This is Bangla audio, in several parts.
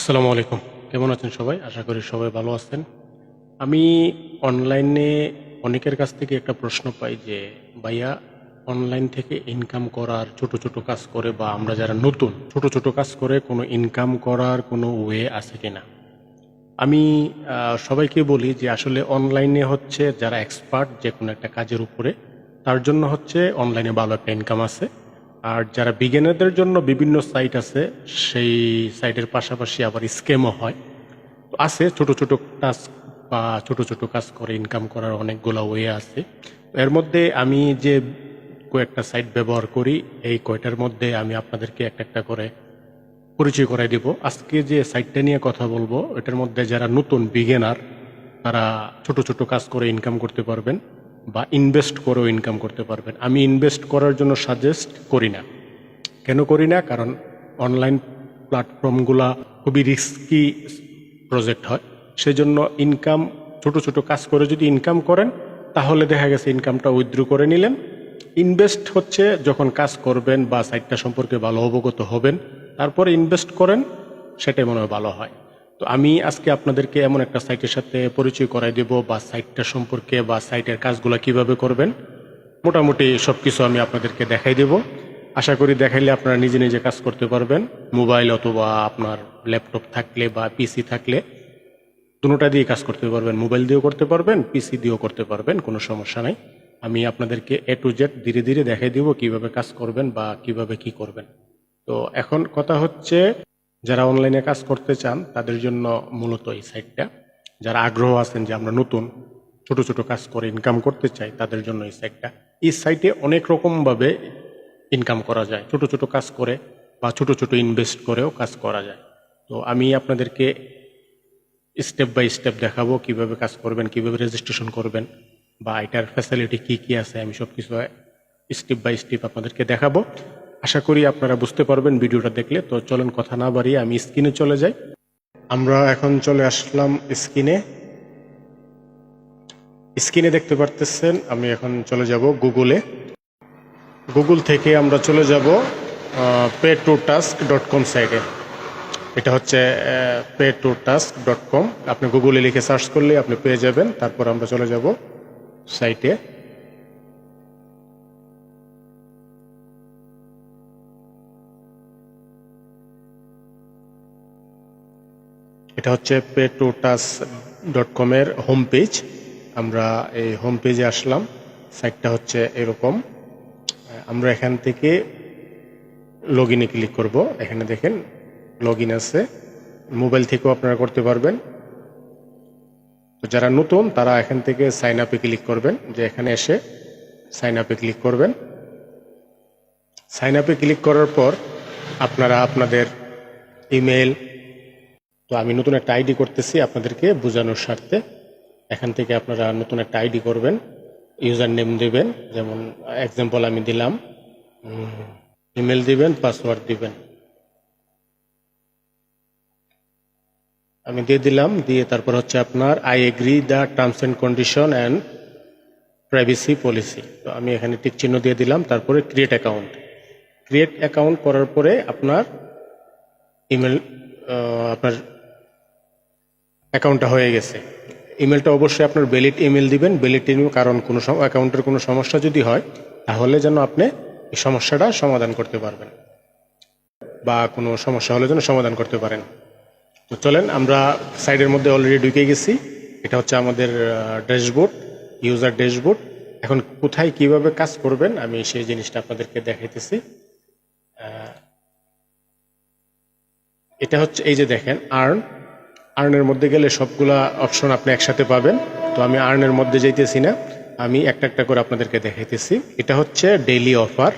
আসসালামু আলাইকুম। কেমন আছেন সবাই? আশা করি সবাই ভালো আছেন। আমি অনলাইনে অনেকের কাছ থেকে একটা প্রশ্ন পাই যে, "ভাইয়া অনলাইন থেকে ইনকাম করার ছোট, ছোট কাজ করে বা আমরা যারা নতুন, ছোট, ছোট কাজ করে কোনো ইনকাম করার কোনো ওয়ে আছে কিনা?" আমি সবাইকে বলি যে আসলে অনলাইনে হচ্ছে যারা এক্সপার্ট যেকোনো একটা কাজের উপরে, তার জন্য হচ্ছে অনলাইনে ভালো একটা ইনকাম আছে। আর যারা বিগিনারদের জন্য বিভিন্ন সাইট আছে, সেই সাইটের পাশাপাশি আবার স্ক্যামও হয়। তো আছে ছোট, ছোট টাস্ক বা ছোট, ছোট কাজ করে ইনকাম করার অনেকগুলা ওয়ে আছে। এর মধ্যে আমি যে কয়েকটা সাইট ব্যবহার করি, এই কয়টার মধ্যে আমি আপনাদেরকে একটা, একটা করে পরিচয় করাই দিব। আজকে যে সাইটটা নিয়ে কথা বলবো, এটার মধ্যে যারা নতুন বিগিনার, তারা ছোট, ছোট কাজ করে ইনকাম করতে পারবেন বা ইনভেস্ট করেও ইনকাম করতে পারবেন। আমি ইনভেস্ট করার জন্য সাজেস্ট করি না। কেন করি না? কারণ অনলাইন প্ল্যাটফর্মগুলা খুবই রিস্কি প্রজেক্ট হয়। সেজন্য ইনকাম ছোট, ছোট কাজ করে যদি ইনকাম করেন, তাহলে দেখা গেছে ইনকামটা উইথড্র করে নিলেন। ইনভেস্ট হচ্ছে যখন কাজ করবেন বা সাইটটা সম্পর্কে ভালো অবগত হবেন, তারপরে ইনভেস্ট করেন, সেটাই মনে হয় ভালো হয়। তো আমি আজকে আপনাদেরকে এমন একটা সাইটের সাথে পরিচয় করাই দেব বা সাইটটা সম্পর্কে বা সাইটের কাজগুলো কিভাবে করবেন, মোটামুটি সবকিছু আমি আপনাদেরকে দেখাই দেব। আশা করি দেখাইলে আপনারা নিজে নিজে কাজ করতে পারবেন। মোবাইল অথবা আপনার ল্যাপটপ থাকলে বা পিসি থাকলে দুটোটা দিয়ে কাজ করতে পারবেন। মোবাইল দিয়েও করতে পারবেন, পিসি দিয়েও করতে পারবেন, কোনো সমস্যা নাই। আমি আপনাদেরকে এ টু জেড ধীরে ধীরে দেখাই দিব কিভাবে কাজ করবেন বা কিভাবে কি করবেন। তো এখন কথা হচ্ছে, যারা অনলাইনে কাজ করতে চান তাদের জন্য মূলত এই সাইটটা। যারা আগ্রহ আছেন যে আমরা নতুন ছোট ছোট কাজ করে ইনকাম করতে চাই, তাদের জন্য এই সাইটটা। এই সাইটে অনেক রকমভাবে ইনকাম করা যায়, ছোট ছোট কাজ করে বা ছোট ছোট ইনভেস্ট করেও কাজ করা যায়। তো আমি আপনাদেরকে স্টেপ বাই স্টেপ দেখাবো কিভাবে কাজ করবেন, কিভাবে রেজিস্ট্রেশন করবেন বা এটার ফ্যাসিলিটি কি কি আছে, আমি সব কিছু স্টেপ বাই স্টেপ আপনাদেরকে দেখাবো। আশা করি আপনারা বুঝতে পারবেন ভিডিওটা দেখলে। তো চলেন কথা না বাড়িয়ে আমি স্ক্রিনে চলে যাই। আমরা এখন চলে আসলাম স্ক্রিনে। স্ক্রিনে দেখতে পারতেছেন আমি এখন চলে যাব গুগলে। গুগল থেকে আমরা চলে যাব pay2task.com সাইটে। এটা হচ্ছে pay2task.com। আপনি গুগলে লিখে সার্চ করলে আপনি পেয়ে যাবেন। তারপর আমরা চলে যাব সাইটে। এটা হচ্ছে pay2task.com এর হোম পেজ। আমরা এই হোম পেজে আসলাম। সাইটটা হচ্ছে এরকম। আমরা এখান থেকে লগ ইনে ক্লিক করব। এখানে দেখেন লগ ইন আছে। মোবাইল থেকেও আপনারা করতে পারবেন। তো যারা নতুন তারা এখান থেকে সাইন আপে ক্লিক করবেন, যে এখানে এসে সাইন আপে ক্লিক করবেন। সাইন আপে ক্লিক করার পর আপনারা আপনাদের ইমেল, তো আমি নতুন একটা আইডি করতেছি আপনাদেরকে বোঝানোর স্বার্থে। এখান থেকে আপনারা নতুন একটা আইডি করবেন, ইউজার নেম দেবেন, যেমন এক্সাম্পল আমি দিলাম, ইমেল দিবেন, পাসওয়ার্ড দিবেন। আমি দিয়ে দিলাম। দিয়ে তারপর হচ্ছে আপনার I agree the terms and condition and privacy policy. তো আমি এখানে টিক চিহ্ন দিয়ে দিলাম। তারপরে ক্রিয়েট অ্যাকাউন্ট। ক্রিয়েট অ্যাকাউন্ট করার পরে আপনার ইমেল, আপনার অ্যাকাউন্টটা হয়ে গেছে। ইমেলটা অবশ্যই আপনার ভ্যালিড ইমেল দিবেন। ভ্যালিড ইমেল, কারণ কোনো অ্যাকাউন্টের কোনো সমস্যা যদি হয়, তাহলে যেন আপনি এই সমস্যাটা সমাধান করতে পারবেন বা কোনো সমস্যা হলে যেন সমাধান করতে পারেন। তো চলেন, আমরা সাইডের মধ্যে অলরেডি ঢুকে গেছি। এটা হচ্ছে আমাদের ড্যাশবোর্ড, ইউজার ড্যাশবোর্ড। এখন কোথায় কিভাবে কাজ করবেন আমি সেই জিনিসটা আপনাদেরকে দেখাইতেছি। এটা হচ্ছে এই যে দেখেন আর্নের মধ্যে গেলে সবগুলা অপশন আপনি একসাথে পাবেন। তো আমি আর্নের মধ্যে যাইতেছি না, আমি একটা একটা করে আপনাদেরকে দেখাইতেছি। এটা হচ্ছে ডেইলি অফার।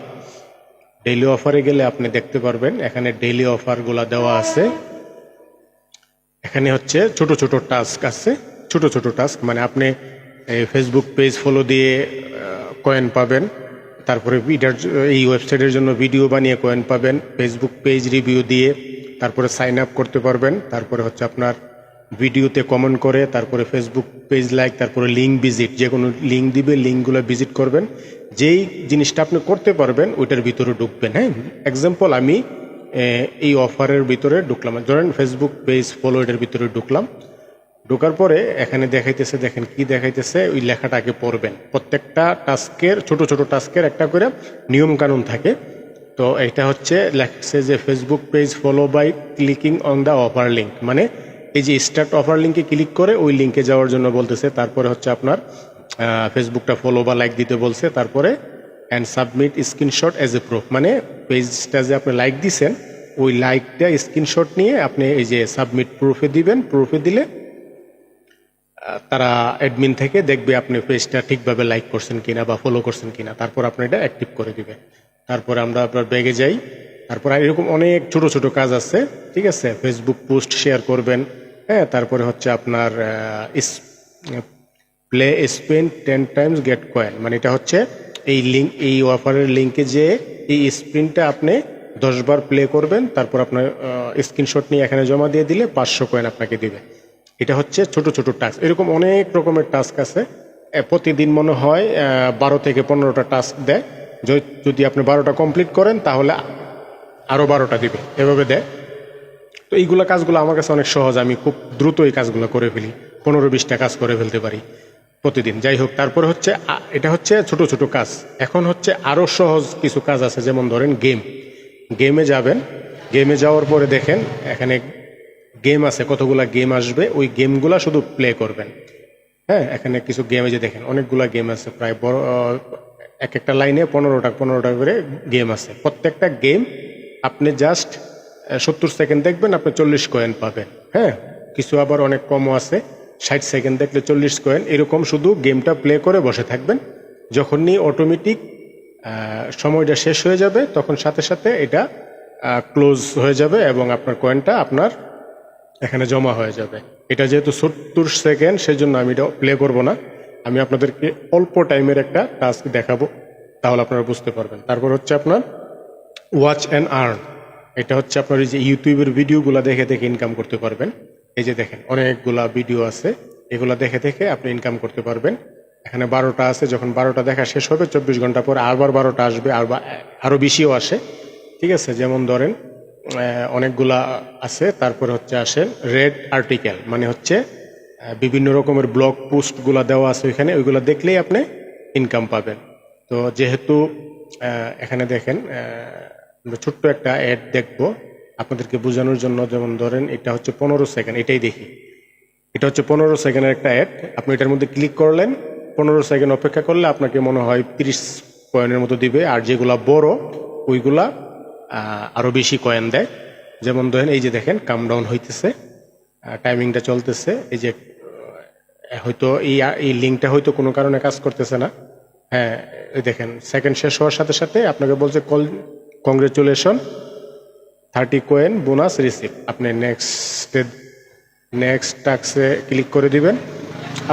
ডেইলি অফারে গেলে আপনি দেখতে পারবেন এখানে ডেইলি অফারগুলা দেওয়া আছে। এখানে হচ্ছে ছোট ছোট টাস্ক আছে। ছোট ছোট টাস্ক মানে আপনি ফেসবুক পেজ ফলো দিয়ে কয়েন পাবেন। তারপরে এই ওয়েবসাইটের জন্য ভিডিও বানিয়ে কয়েন পাবেন। ফেসবুক পেজ রিভিউ দিয়ে তারপরে সাইন আপ করতে পারবেন। তারপরে হচ্ছে আপনার ভিডিওতে কমেন্ট করে, তারপরে ফেসবুক পেজ লাইক, তারপরে লিঙ্ক ভিজিট, যে কোনো লিঙ্ক দিবে, লিঙ্কগুলো ভিজিট করবেন। যেই জিনিসটা আপনি করতে পারবেন ওইটার ভিতরে ঢুকবেন। হ্যাঁ, এক্সাম্পল আমি এই অফারের ভিতরে ঢুকলাম, ধরেন ফেসবুক পেজ ফলো এর ভিতরে ঢুকলাম। ঢোকার পরে এখানে দেখাইতেছে, দেখেন কি দেখাইতেছে, ওই লেখাটা আগে পড়বেন। প্রত্যেকটা টাস্কের ছোট ছোট টাস্কের একটা করে নিয়ম কানুন থাকে। তো এটা হচ্ছে লেখছে যে Facebook page follow by clicking on the offer link, মানে এই যে স্টার্ট অফার লিঙ্কে ক্লিক করে ওই লিঙ্কে যাওয়ার জন্য বলতেছে। তারপরে হচ্ছে আপনার ফেসবুকটা ফলো বা লাইক দিতে বলছে। তারপরে and submit screenshot as a proof, মানে পেজটা যে আপনি লাইক দিছেন ওই লাইকটা স্ক্রিনশট নিয়ে আপনি এই যে সাবমিট প্রুফে দিবেন। প্রুফে দিলে তারা অ্যাডমিন থেকে দেখবে আপনি পেজটা ঠিকভাবে লাইক করছেন কিনা বা ফলো করছেন কিনা, তারপর আপনি এটা অ্যাক্টিভ করে দিবে। তারপরে আমরা আপনার ব্যাগে যাই। তারপর এরকম অনেক ছোট ছোট কাজ আছে, ঠিক আছে। ফেসবুক পোস্ট শেয়ার করবেন, হ্যাঁ। তারপরে হচ্ছে আপনার play spin 10 times get coin, মানে এটা হচ্ছে এই লিঙ্ক, এই অফারের লিঙ্কে যে এই স্পিনটা আপনি 10 বার প্লে করবেন, তারপর আপনার স্ক্রিনশট নিয়ে এখানে জমা দিয়ে দিলে 500 কয়েন আপনাকে দিবে। এটা হচ্ছে ছোট ছোট টাস্ক। এরকম অনেক রকমের টাস্ক আছে। প্রতিদিন মনে হয় 12 থেকে 15টা টাস্ক দেয়। যদি আপনি 12টা কমপ্লিট করেন তাহলে আরও 12টা দিবে, এভাবে দেয়। তো এইগুলো কাজগুলো আমার কাছে অনেক সহজ, আমি খুব দ্রুত এই কাজগুলো করে ফেলি, 15-20টা কাজ করে ফেলতে পারি প্রতিদিন। যাই হোক, তারপর হচ্ছে এটা হচ্ছে ছোট ছোট কাজ। এখন হচ্ছে আরও সহজ কিছু কাজ আছে, যেমন ধরেন গেমে যাবেন। গেমে যাওয়ার পরে দেখেন এখানে গেম আছে, কতগুলা গেম আসবে, ওই গেমগুলা শুধু প্লে করবেন। হ্যাঁ, এখানে কিছু গেমে যে দেখেন অনেকগুলা গেম আছে, প্রায় বড় এক একটা লাইনে 15টা করে গেম আছে। প্রত্যেকটা গেম আপনি জাস্ট 70 সেকেন্ড দেখবেন, আপনি 40 কয়েন পাবেন। হ্যাঁ, কিছু আবার অনেক কমও আছে, 60 সেকেন্ড দেখলে 40 কয়েন। এরকম শুধু গেমটা প্লে করে বসে থাকবেন। যখনই অটোমেটিক সময়টা শেষ হয়ে যাবে তখন সাথে সাথে এটা ক্লোজ হয়ে যাবে এবং আপনার কয়েনটা আপনার এখানে জমা হয়ে যাবে। এটা যেহেতু 70 সেকেন্ড, সেজন্য আমি এটা প্লে করব না। আমি আপনাদেরকে অল্প টাইমের একটা টাস্ক দেখাবো, তাহলে আপনারা বুঝতে পারবেন। তারপর হচ্ছে আপনার ওয়াচ অ্যান্ড আর্ন। এটা হচ্ছে আপনার এই যে ইউটিউবের ভিডিওগুলো দেখে দেখে ইনকাম করতে পারবেন। এই যে দেখেন অনেকগুলা ভিডিও আছে, এগুলা দেখে দেখে আপনি ইনকাম করতে পারবেন। এখানে 12টা আছে, যখন 12টা দেখা শেষ হবে 24 ঘন্টা পর আবার 12টা আসবে, আরও বেশিও আসে, ঠিক আছে। যেমন ধরেন অনেকগুলা আছে। তারপরে হচ্ছে আসেন রেড আর্টিকেল, মানে হচ্ছে বিভিন্ন রকমের ব্লগ পোস্টগুলা দেওয়া আছে ওইখানে, ওইগুলো দেখলেই আপনি ইনকাম পাবেন। তো যেহেতু এখানে দেখেন আমরা ছোট্ট একটা অ্যাড দেখবো আপনাদেরকে বোঝানোর জন্য। যেমন ধরেন এটা হচ্ছে 15 সেকেন্ড, এটাই দেখি। এটা হচ্ছে 15 সেকেন্ডের একটা অ্যাড। আপনি এটার মধ্যে ক্লিক করলেন, 15 সেকেন্ড অপেক্ষা করলে আপনাকে মনে হয় 30 কয়েনের মতো দিবে। আর যেগুলা বড় ওইগুলা আরও বেশি কয়েন দেয়। যেমন ধরেন এই যে দেখেন কামডাউন হইতেছে, টাইমিংটা চলতেছে। এই যে হয়তো এই লিঙ্কটা হয়তো কোনো কারণে কাজ করতেছে না। হ্যাঁ, এই দেখেন সেকেন্ড শেষ হওয়ার সাথে সাথে আপনাকে বলছে কংগ্রেচুলেশন 30 কয়েন বোনাস রিসিভ। আপনি নেক্সট টাস্কে ক্লিক করে দিবেন,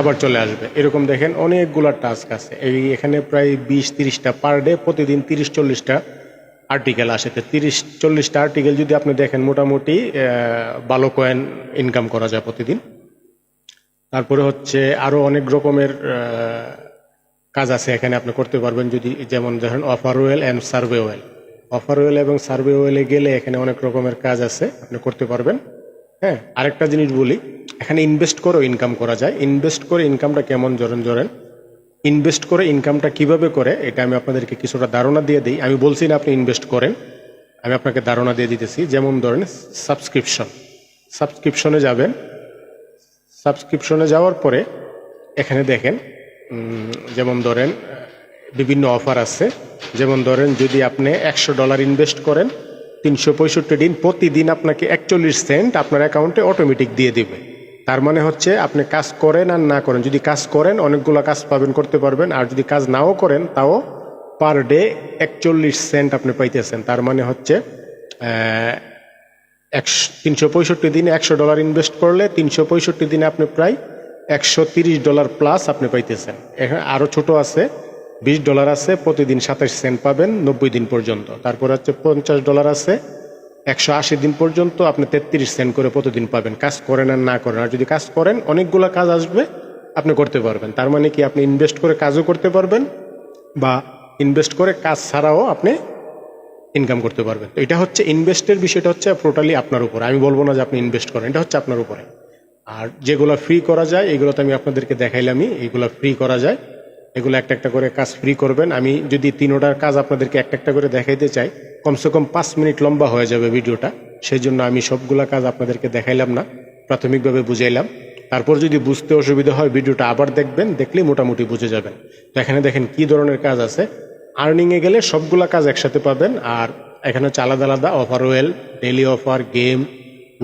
আবার চলে আসবে। এরকম দেখেন অনেকগুলা টাস্ক আছে। এখানে প্রায় 20-30টা পার ডে, প্রতিদিন 30-40টা আর্টিকেল আসে। তো 30-40টা আর্টিকেল যদি আপনি দেখেন, মোটামুটি ভালো কয়েন ইনকাম করা যায় প্রতিদিন। তারপরে হচ্ছে আরও অনেক রকমের কাজ আছে এখানে আপনি করতে পারবেন। যদি যেমন ধরেন offer well and survey well, offer well এবং সার্ভে ওয়েলে গেলে এখানে অনেক রকমের কাজ আছে, আপনি করতে পারবেন। হ্যাঁ, আরেকটা জিনিস বলি, এখানে ইনভেস্ট করেও ইনকাম করা যায়। ইনভেস্ট করে ইনকামটা কেমন ধরেন ইনভেস্ট করে ইনকামটা কিভাবে করে, এটা আমি আপনাদেরকে কিছুটা ধারণা দিয়ে দিই। আমি বলছি না আপনি ইনভেস্ট করেন, আমি আপনাকে ধারণা দিয়ে দিতেছি। যেমন ধরেন সাবস্ক্রিপশনে যাবেন। সাবস্ক্রিপশনে যাওয়ার পরে এখানে দেখেন যেমন ধরেন বিভিন্ন অফার আছে। যেমন ধরেন যদি আপনি $100 ইনভেস্ট করেন 365 দিন, প্রতিদিন আপনাকে 41 সেন্ট আপনার অ্যাকাউন্টে অটোমেটিক দিয়ে দিবে। তার মানে হচ্ছে আপনি কাজ করেন আর না করেন, যদি কাজ করেন অনেকগুলো কাজ পাবেন, করতে পারবেন। আর যদি কাজ নাও করেন তাও পার ডে 41 সেন্ট আপনি পাইতেছেন। তার মানে হচ্ছে 365 দিনে $100 ইনভেস্ট করলে 365 দিনে আপনি প্রায় $130 প্লাস আপনি পাইতেছেন। এখানে আরও ছোট আছে, $20 আছে, প্রতিদিন 27 সেন্ট পাবেন 90 দিন পর্যন্ত। তারপর হচ্ছে $50 আছে, 180 দিন পর্যন্ত আপনি 33 সেন্ট করে প্রতিদিন পাবেন, কাজ করেন আর না করেন। আর যদি কাজ করেন অনেকগুলো কাজ আসবে, আপনি করতে পারবেন। তার মানে কি আপনি ইনভেস্ট করে কাজও করতে পারবেন, বা ইনভেস্ট করে কাজ ছাড়াও আপনি ইনকাম করতে পারবেন। তো এটা হচ্ছে ইনভেস্টের বিষয়টা হচ্ছে টোটালি আপনার উপর, আমি বলবো না যে আপনি ইনভেস্ট করেন, এটা হচ্ছে আপনার উপরে। আর যেগুলো ফ্রি করা যায় এগুলো তো আমি আপনাদেরকে দেখাইলামই, এগুলো ফ্রি করা যায়, এগুলো একটা একটা করে কাজ ফ্রি করবেন। আমি যদি 3টার কাজ আপনাদেরকে একটা একটা করে দেখাইতে চাই কমসে কম 5 মিনিট লম্বা হয়ে যাবে ভিডিওটা, সেই জন্য আমি সবগুলা কাজ আপনাদেরকে দেখাইলাম না, প্রাথমিকভাবে বুঝাইলাম। তারপর যদি বুঝতে অসুবিধা হয় ভিডিওটা আবার দেখবেন, দেখলেই মোটামুটি বুঝে যাবেন। তো এখানে দেখেন কি ধরনের কাজ আছে। আর্নিংয়ে গেলে সবগুলা কাজ একসাথে পাবেন, আর এখানে হচ্ছে আলাদা আলাদা offer well, daily offer, game,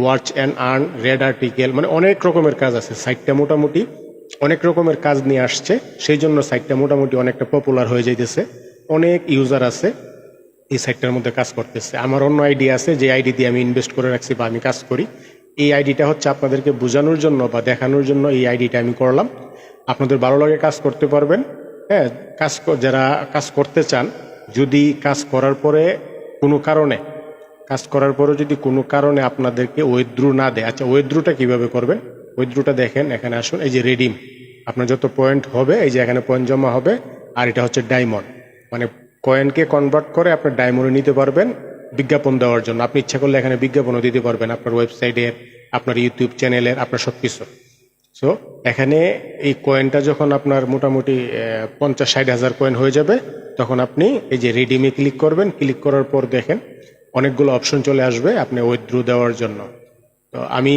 watch and earn, red article, মানে অনেক রকমের কাজ আছে। সাইটটা মোটামুটি অনেক রকমের কাজ নিয়ে আসছে, সেই জন্য সাইটটা মোটামুটি অনেকটা পপুলার হয়ে যাইতেছে, অনেক ইউজার আছে এই সাইটটার মধ্যে কাজ করতেছে। আমার অন্য আইডি আছে যে আইডি দিয়ে আমি ইনভেস্ট করে রাখছি বা আমি কাজ করি, এই আইডিটা হচ্ছে আপনাদেরকে বোঝানোর জন্য বা দেখানোর জন্য এই আইডিটা আমি করলাম। আপনাদের ভালো লাগে কাজ করতে পারবেন। হ্যাঁ, যারা কাজ করতে চান, যদি কাজ করার পরে কোনো কারণে যদি কোনো কারণে আপনাদেরকে উইথড্র না দেয়, আচ্ছা উইথড্রটা কিভাবে করবেন? উইথড্রটা দেখেন, এখানে আসুন, এই যে রিডিম, আপনার যত পয়েন্ট হবে এই যে এখানে পয়েন্ট জমা হবে, আর এটা হচ্ছে ডায়মন্ড, মানে কয়েনকে কনভার্ট করে আপনার ডায়মন্ডে নিতে পারবেন বিজ্ঞাপন দেওয়ার জন্য। আপনি ইচ্ছা করলে এখানে বিজ্ঞাপনও দিতে পারবেন আপনার ওয়েবসাইটের, আপনার ইউটিউব চ্যানেলের, আপনার সব কিছু। সো এখানে এই কয়েনটা যখন আপনার মোটামুটি 50-60 হাজার কয়েন হয়ে যাবে, তখন আপনি এই যে রিডিমে ক্লিক করবেন। ক্লিক করার পর দেখেন অনেকগুলো অপশন চলে আসবে আপনি উইথড্র দেওয়ার জন্য। তো আমি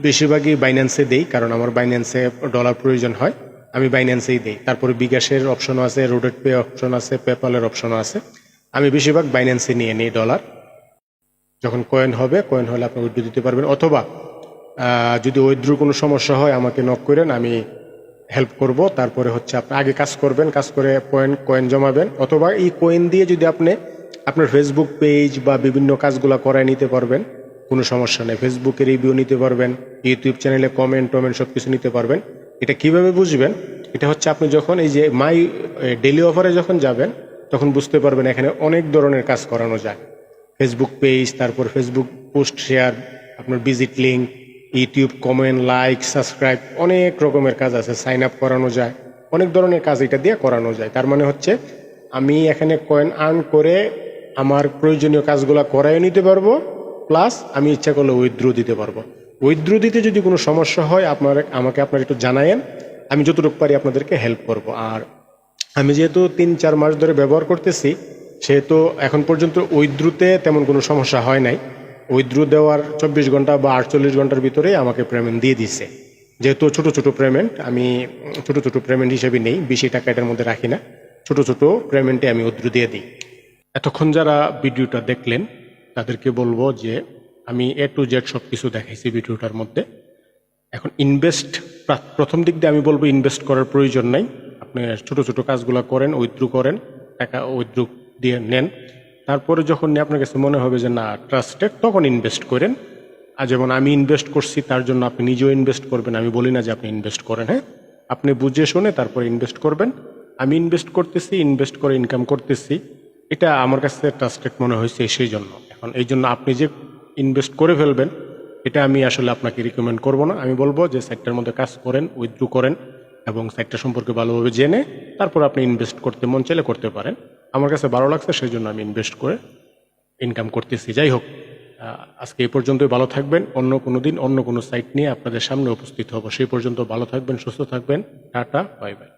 বেশিরভাগই বাইন্যান্সে দেই, কারণ আমার বাইন্যান্সে ডলার প্রয়োজন হয়, আমি বাইন্যান্সেই দেই। তারপরে বিকাশের অপশনও আছে, রোডেট পে অপশন আছে, পেপালের অপশনও আছে। আমি বেশিরভাগ বাইন্যান্সে নিয়ে নিই ডলার। যখন কয়েন হলে আপনি উইথড্র দিতে পারবেন, অথবা যদি উইথড্র কোনো সমস্যা হয় আমাকে নক করেন, আমি হেল্প করব। তারপরে হচ্ছে আপনি আগে কাজ করবেন, কাজ করে কয়েন জমাবেন, অথবা এই কয়েন দিয়ে যদি আপনি আপনার ফেসবুক পেজ বা বিভিন্ন কাজগুলো করায় নিতে পারবেন, কোনো সমস্যা নেই। ফেসবুকে রিভিউ নিতে পারবেন, ইউটিউব চ্যানেলে কমেন্ট সব কিছু নিতে পারবেন। এটা কিভাবে বুঝবেন? এটা হচ্ছে আপনি যখন এই যে মাই ডেইলি অফারে যখন যাবেন, তখন বুঝতে পারবেন এখানে অনেক ধরনের কাজ করানো যায়। ফেসবুক পেজ, তারপর ফেসবুক পোস্ট শেয়ার, আপনার visit link, YouTube comment, like, subscribe, অনেক রকমের কাজ আছে। সাইন আপ করানো যায়, অনেক ধরনের কাজ এটা দিয়ে করানো যায়। তার মানে হচ্ছে আমি এখানে কয়েন আর্ন করে আমার প্রয়োজনীয় কাজগুলো করাই নিতে পারবো, প্লাস আমি ইচ্ছা করলে উইথড্র দিতে পারবো। উইথড্র দিতে যদি কোনো সমস্যা হয় আমাকে আপনার একটু জানায়েন, আমি যতটুকু পারি আপনাদেরকে হেল্প করব। আর আমি যেহেতু 3-4 মাস ধরে ব্যবহার করতেছি, সেহেতু এখন পর্যন্ত উইথড্রতে তেমন কোনো সমস্যা হয় নাই। উইথড্র দেওয়ার 24 ঘন্টা বা 48 ঘন্টার ভিতরেই আমাকে পেমেন্ট দিয়ে দিছে। যেহেতু ছোট ছোট পেমেন্ট, আমি ছোট ছোট পেমেন্ট হিসেবে নেই, বেশি টাকা এটার মধ্যে রাখি না, ছোট ছোট পেমেন্টে আমি উইথড্র দিয়ে দিই। এতক্ষণ যারা ভিডিওটা দেখলেন তাদেরকে বলবো যে আমি A to Z সব কিছু দেখাইছি ভিডিওটার মধ্যে। এখন প্রথম দিক দিয়ে আমি বলবো ইনভেস্ট করার প্রয়োজন নাই। আপনি ছোট ছোট কাজগুলো করেন, উইথড্র করেন, টাকা উইথড্র দিয়ে নেন। তারপরে যখন আপনার কাছে মনে হবে যে না ট্রাস্টেড, তখন ইনভেস্ট করেন। আর যেমন আমি ইনভেস্ট করছি, তার জন্য আপনি নিজেও ইনভেস্ট করবেন, আমি বলি না যে আপনি ইনভেস্ট করেন। হ্যাঁ, আপনি বুঝে শুনে তারপরে ইনভেস্ট করবেন। আমি ইনভেস্ট করতেছি, ইনভেস্ট করে ইনকাম করতেছি, এটা আমার কাছে ট্রাস্টেড মনে হয়েছে, সেই জন্য। এখন এই জন্য আপনি যে ইনভেস্ট করে ফেলবেন, এটা আমি আসলে আপনাকে রিকমেন্ড করব না। আমি বলবো যে সাইটটার মধ্যে কাজ করেন, উইথড্র করেন, এবং সাইটটা সম্পর্কে ভালোভাবে জেনে তারপর আপনি ইনভেস্ট করতে মন চাইলে করতে পারেন। আমার কাছে ভালো লাগছে, সেই জন্য আমি ইনভেস্ট করে ইনকাম করতেছি। যাই হোক, আজকে এই পর্যন্তই। ভালো থাকবেন। অন্য কোনো দিন অন্য কোনো সাইট নিয়ে আপনাদের সামনে উপস্থিত হব। সেই পর্যন্ত ভালো থাকবেন, সুস্থ থাকবেন। Tata, bye bye.